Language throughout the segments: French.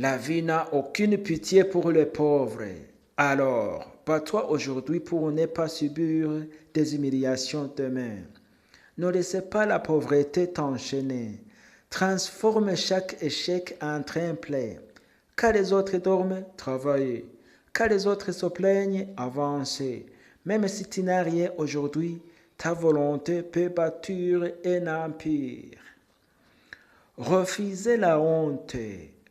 La vie n'a aucune pitié pour les pauvres. Alors, bats-toi aujourd'hui pour ne pas subir des humiliations demain. Ne laissez pas la pauvreté t'enchaîner. Transforme chaque échec en tremplin. Quand les autres dorment, travaillez. Quand les autres se plaignent, avancez. Même si tu n'as rien aujourd'hui, ta volonté peut bâtir un empire. Refusez la honte.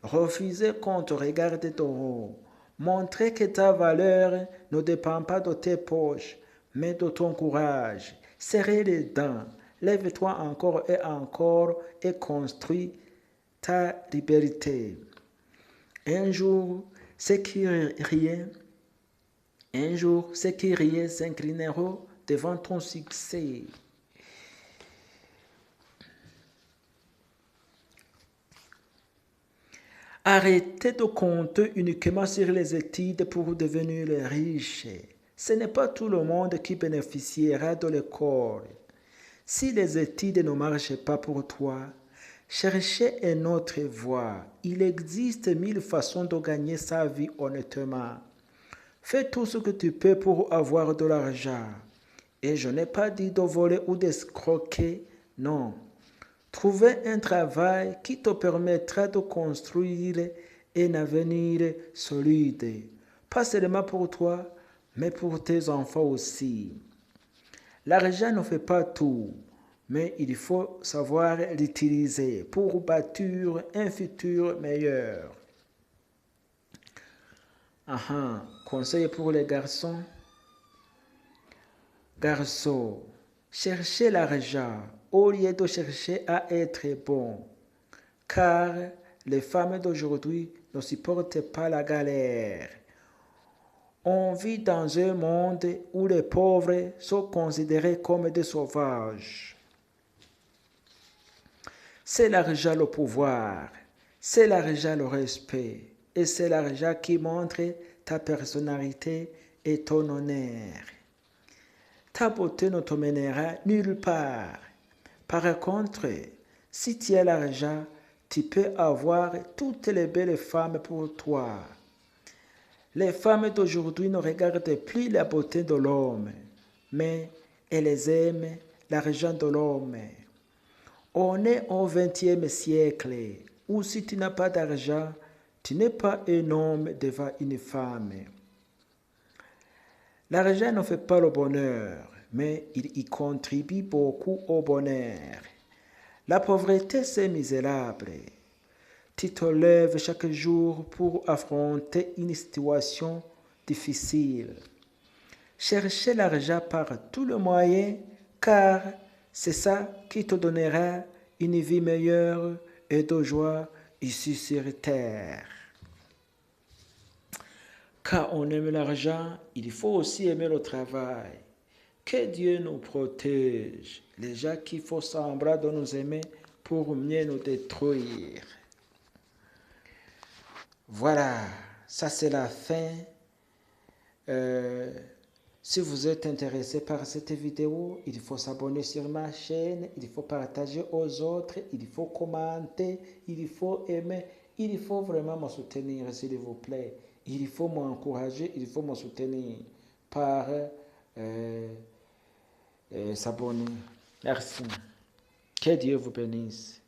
Refusez qu'on te regarde de haut. Montrez que ta valeur ne dépend pas de tes poches, mais de ton courage. Serrez les dents. Lève-toi encore et construis ta liberté. Un jour, ceux qui riaient, un jour, ceux qui riaient s'inclineront devant ton succès. Arrêtez de compter uniquement sur les études pour devenir riche. Ce n'est pas tout le monde qui bénéficiera de l'école. Si les études ne marchent pas pour toi, cherchez une autre voie. Il existe 1000 façons de gagner sa vie honnêtement. Fais tout ce que tu peux pour avoir de l'argent. Et je n'ai pas dit de voler ou d'escroquer, non. Trouvez un travail qui te permettra de construire un avenir solide, pas seulement pour toi, mais pour tes enfants aussi. L'argent ne fait pas tout, mais il faut savoir l'utiliser pour bâtir un futur meilleur. Conseil pour les garçons. Garçons, cherchez l'argent au lieu de chercher à être bon, car les femmes d'aujourd'hui ne supportent pas la galère. On vit dans un monde où les pauvres sont considérés comme des sauvages. C'est l'argent le pouvoir, c'est l'argent le respect, et c'est l'argent qui montre ta personnalité et ton honneur. Ta beauté ne te mènera nulle part. Par contre, si tu as l'argent, tu peux avoir toutes les belles femmes pour toi. Les femmes d'aujourd'hui ne regardent plus la beauté de l'homme, mais elles aiment l'argent de l'homme. On est au XXe siècle, où si tu n'as pas d'argent, tu n'es pas un homme devant une femme. L'argent ne fait pas le bonheur, mais il y contribue beaucoup au bonheur. La pauvreté, c'est misérable. Tu te lèves chaque jour pour affronter une situation difficile. Cherchez l'argent par tous les moyens, car c'est ça qui te donnera une vie meilleure et de joie ici sur terre. Quand on aime l'argent, il faut aussi aimer le travail. Que Dieu nous protège. Les gens qui font semblant de nous aimer pour mieux nous détruire. Voilà, ça c'est la fin. Si vous êtes intéressé par cette vidéo, il faut s'abonner sur ma chaîne, il faut partager aux autres, il faut commenter, il faut aimer, il faut vraiment me soutenir s'il vous plaît. Il faut m'encourager, il faut me soutenir par s'abonner. Merci. Que Dieu vous bénisse.